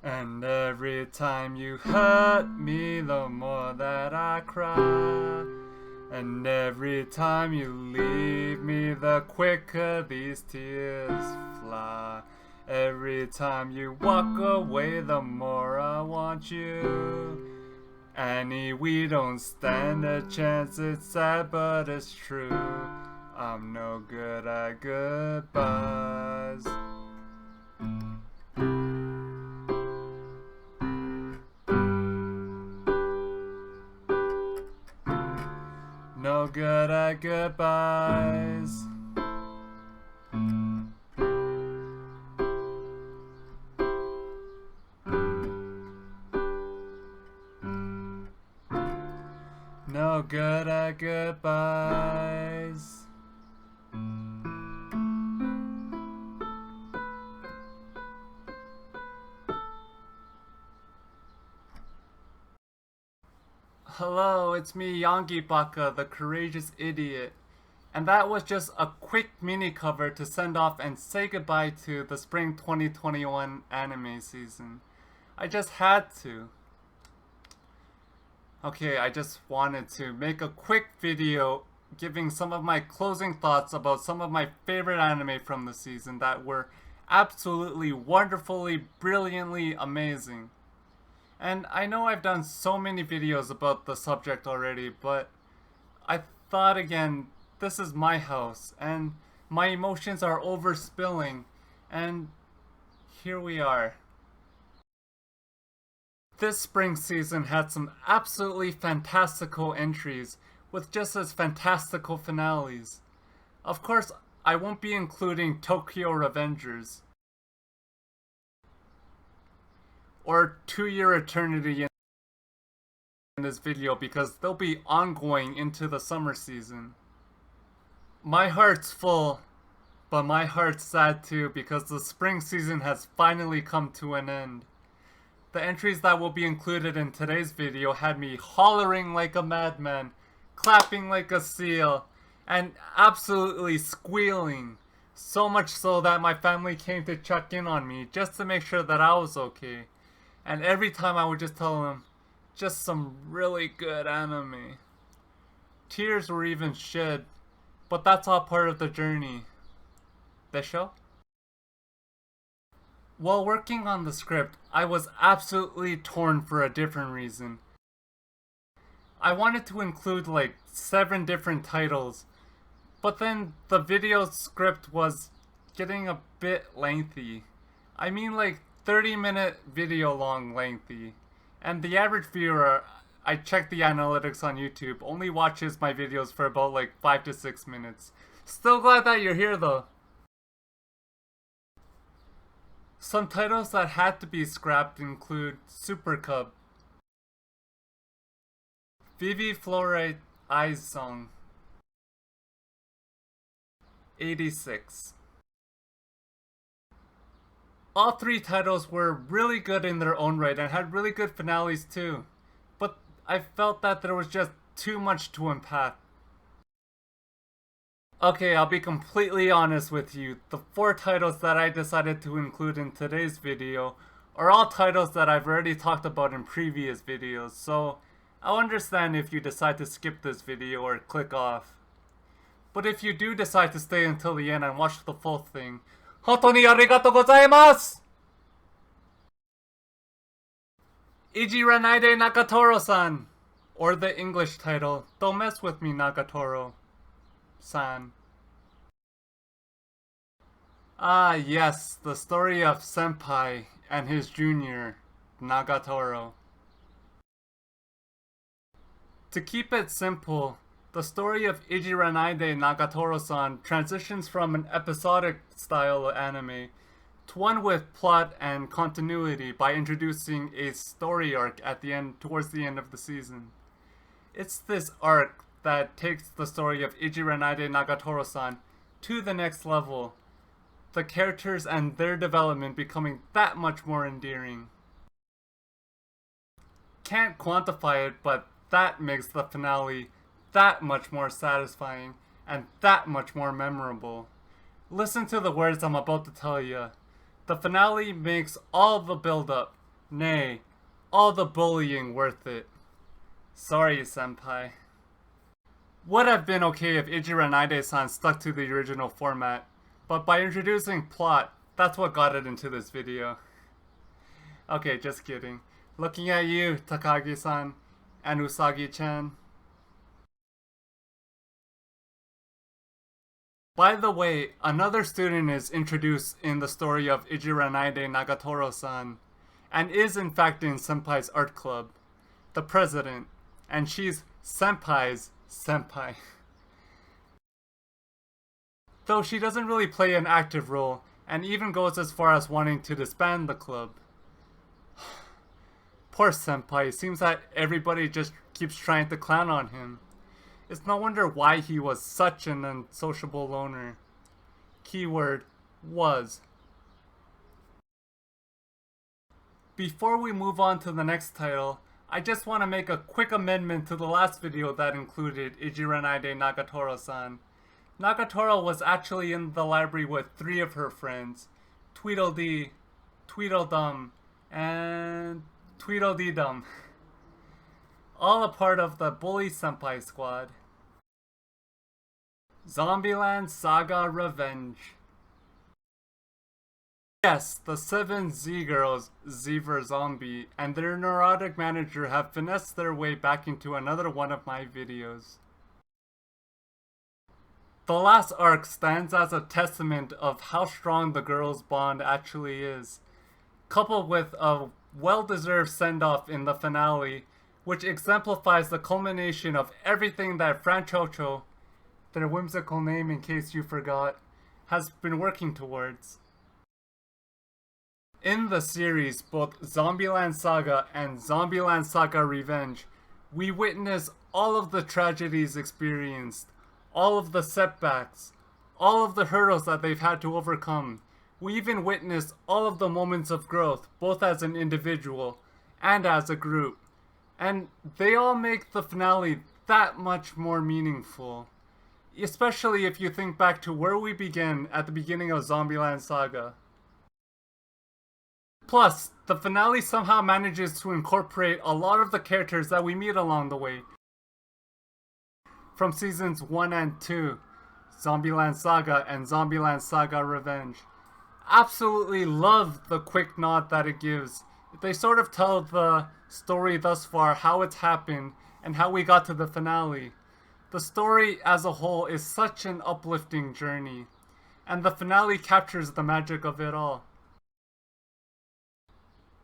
And every time you hurt me, the more that I cry. And every time you leave me, the quicker these tears fly. Every time you walk away, the more I want you. Annie, we don't stand a chance, it's sad but it's true. I'm no good at goodbyes. No good at goodbyes. No good at goodbyes. Hello, it's me, Yonggi-baka, the courageous idiot. And that was just a quick mini cover to send off and say goodbye to the Spring 2021 anime season. I just had to. Okay, I just wanted to make a quick video giving some of my closing thoughts about some of my favorite anime from the season that were absolutely wonderfully, brilliantly amazing. And I know I've done so many videos about the subject already, but I thought again, this is my house, and my emotions are overspilling, and here we are. This spring season had some absolutely fantastical entries, with just as fantastical finales. Of course, I won't be including Tokyo Revengers, or 2-Year Eternity in this video because they'll be ongoing into the summer season. My heart's full, but my heart's sad too because the spring season has finally come to an end. The entries that will be included in today's video had me hollering like a madman, clapping like a seal, and absolutely squealing. So much so that my family came to check in on me just to make sure that I was okay. And every time I would just tell them, just some really good anime. Tears were even shed, but that's all part of the journey. The show? While working on the script, I was absolutely torn for a different reason. I wanted to include like 7 different titles, but then the video script was getting a bit lengthy. I mean like 30-minute video long lengthy. And the average viewer, I checked the analytics on YouTube, only watches my videos for about like 5 to 6 minutes. Still glad that you're here though. Some titles that had to be scrapped include Super Cub, Vivi Fluorite Eyes Song, 86. All 3 titles were really good in their own right and had really good finales too, but I felt that there was just too much to unpack. Okay, I'll be completely honest with you. The 4 titles that I decided to include in today's video are all titles that I've already talked about in previous videos, so I'll understand if you decide to skip this video or click off. But if you do decide to stay until the end and watch the full thing, 本当にありがとうございます! Ijiranaide Nagatoro-san, or the English title, Don't Mess With Me Nagatoro-san. Ah yes, the story of Senpai and his junior, Nagatoro. To keep it simple, the story of Ijiranaide Nagatoro-san transitions from an episodic style anime to one with plot and continuity by introducing a story arc at the end, towards the end of the season. It's this arc that takes the story of Ijiranaide Nagatoro-san to the next level, the characters and their development becoming that much more endearing. Can't quantify it, but that makes the finale that much more satisfying and that much more memorable. Listen to the words I'm about to tell you. The finale makes all the build-up, Nay, all the bullying worth it. Sorry, senpai. Would have been okay if Ijiranide-san stuck to the original format, but by introducing plot, that's what got it into this video. Okay, just kidding. Looking at you, Takagi-san, and Usagi-chan. By the way, another student is introduced in the story of Ijiranide Nagatoro-san, and is in fact in Senpai's art club, the president, and she's Senpai's senpai. Though she doesn't really play an active role, and even goes as far as wanting to disband the club. Poor senpai, seems that everybody just keeps trying to clown on him. It's no wonder why he was such an unsociable loner. Keyword was. Before we move on to the next title, I just want to make a quick amendment to the last video that included Ijiranide Nagatoro-san. Nagatoro was actually in the library with 3 of her friends, Tweedledee, Tweedledum, and Tweedledee-dum. All a part of the Bully Senpai squad. Zombieland Saga Revenge. Yes, the 7 Z-Girls, Z for Zombie, and their neurotic manager have finessed their way back into another one of my videos. The last arc stands as a testament of how strong the girls' bond actually is, coupled with a well-deserved send-off in the finale, which exemplifies the culmination of everything that Franchocho, their whimsical name in case you forgot, has been working towards. In the series, both Zombieland Saga and Zombieland Saga Revenge, we witness all of the tragedies experienced, all of the setbacks, all of the hurdles that they've had to overcome. We even witness all of the moments of growth, both as an individual and as a group. And they all make the finale that much more meaningful. Especially if you think back to where we began at the beginning of Zombieland Saga. Plus, the finale somehow manages to incorporate a lot of the characters that we meet along the way. From seasons 1 and 2, Zombieland Saga and Zombieland Saga Revenge. Absolutely love the quick nod that it gives. They sort of tell the story thus far, how it's happened, and how we got to the finale. The story as a whole is such an uplifting journey, and the finale captures the magic of it all.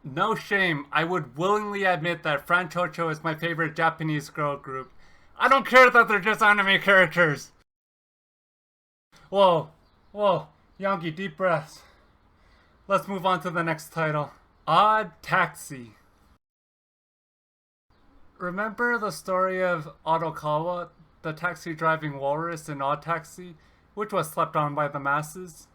No shame, I would willingly admit that Franchocho is my favorite Japanese girl group. I don't care that they're just anime characters! Whoa, Yonggi, deep breaths. Let's move on to the next title. Odd Taxi. Remember the story of Otokawa, the taxi driving walrus in Odd Taxi, which was slept on by the masses?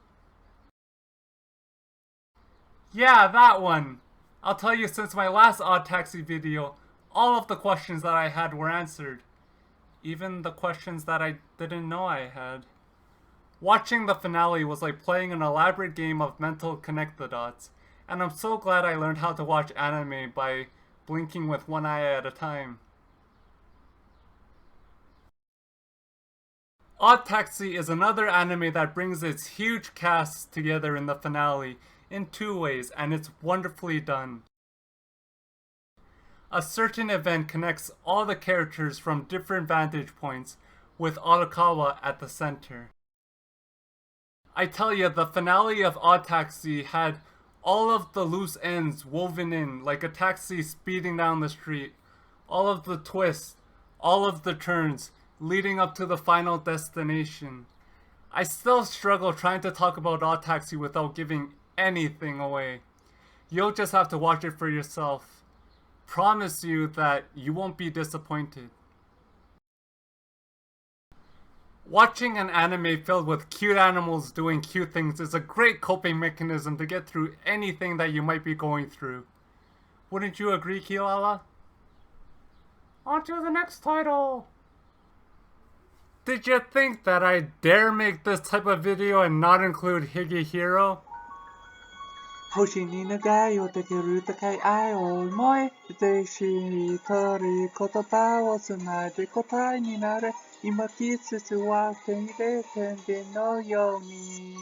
Yeah, that one! I'll tell you, since my last Odd Taxi video, all of the questions that I had were answered. Even the questions that I didn't know I had. Watching the finale was like playing an elaborate game of mental connect the dots, and I'm so glad I learned how to watch anime by blinking with one eye at a time. Odd Taxi is another anime that brings its huge cast together in the finale in 2 ways, and it's wonderfully done. A certain event connects all the characters from different vantage points, with Otokawa at the center. I tell you, the finale of Odd Taxi had all of the loose ends woven in, like a taxi speeding down the street. All of the twists, all of the turns, leading up to the final destination. I still struggle trying to talk about Odd Taxi without giving anything away. You'll just have to watch it for yourself. Promise you that you won't be disappointed. Watching an anime filled with cute animals doing cute things is a great coping mechanism to get through anything that you might be going through. Wouldn't you agree, Kilala? On to the next title! Did you think that I dare make this type of video and not include Higehiro? 星に願いをできる高い愛を思い出し一人言葉をつないで答えになる今季節は手に入れ天秤のように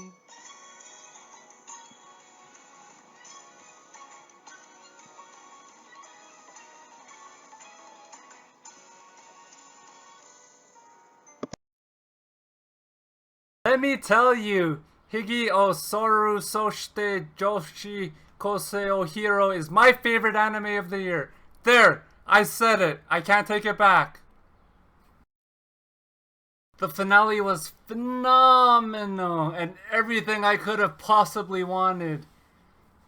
Let me tell you, Higi o Soru Soshite Joshi Kosei o Hero is my favorite anime of the year. There! I said it. I can't take it back. The finale was phenomenal and everything I could have possibly wanted.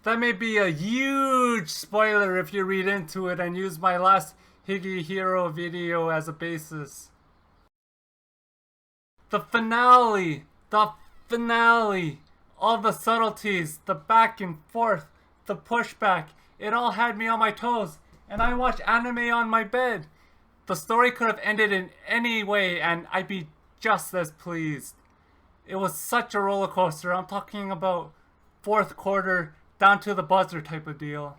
That may be a huge spoiler if you read into it and use my last Higi Hero video as a basis. The finale! The finale! All the subtleties, the back and forth, the pushback, it all had me on my toes, and I watched anime on my bed. The story could have ended in any way, and I'd be just as pleased. It was such a roller coaster. I'm talking about fourth quarter down to the buzzer type of deal.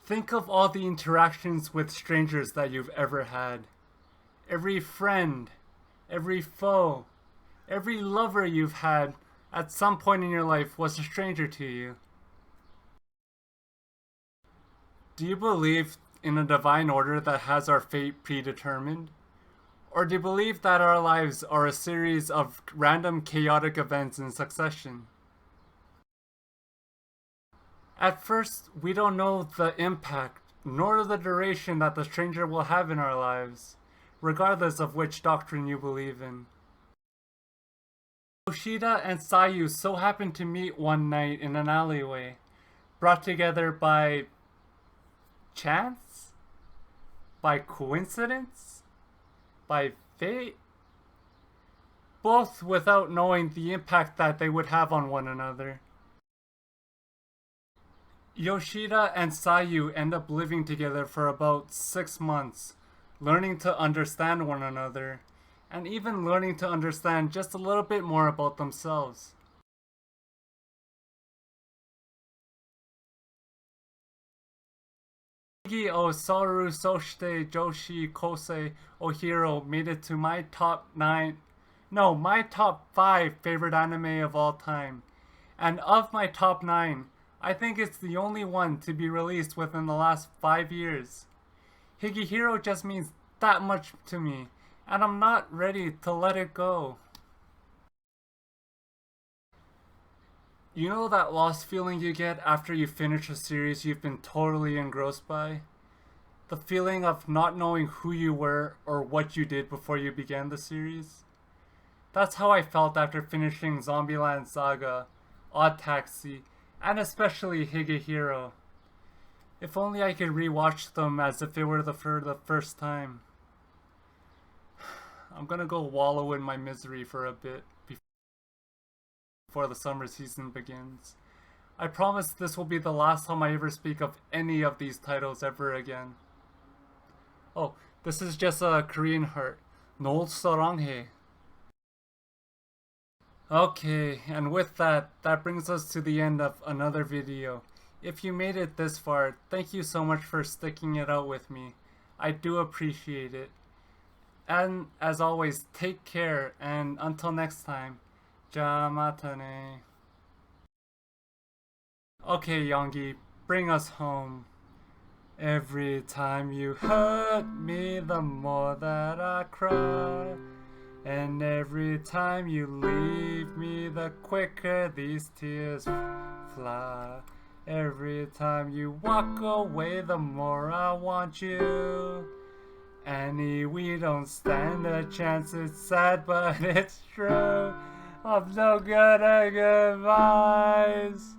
Think of all the interactions with strangers that you've ever had. Every friend, every foe, every lover you've had at some point in your life was a stranger to you. Do you believe in a divine order that has our fate predetermined? Or do you believe that our lives are a series of random chaotic events in succession? At first, we don't know the impact nor the duration that the stranger will have in our lives, regardless of which doctrine you believe in. Yoshida and Sayu so happened to meet one night in an alleyway, brought together by chance? By coincidence? By fate? Both without knowing the impact that they would have on one another. Yoshida and Sayu end up living together for about 6 months, learning to understand one another, and even learning to understand just a little bit more about themselves. Higi o Soru Soshite Joshi Kosei o Hero made it to my top 5 favorite anime of all time. And of my top 9, I think it's the only one to be released within the last 5 years. Higihiro just means that much to me, and I'm not ready to let it go. You know that lost feeling you get after you finish a series you've been totally engrossed by? The feeling of not knowing who you were or what you did before you began the series? That's how I felt after finishing Zombieland Saga, Odd Taxi, and especially Higehiro. If only I could rewatch them as if it were for the first time. I'm gonna go wallow in my misery for a bit before the summer season begins. I promise this will be the last time I ever speak of any of these titles ever again. Oh, this is just a Korean heart. Nol saranghe. Okay, and with that brings us to the end of another video. If you made it this far, thank you so much for sticking it out with me. I do appreciate it. And as always, take care, and until next time, ja matane. Okay, Yonggi, bring us home. Every time you hurt me, the more that I cry. And every time you leave me, the quicker these tears fly. Every time you walk away, the more I want you. Annie, we don't stand a chance, it's sad but it's true. I'm no good at goodbyes.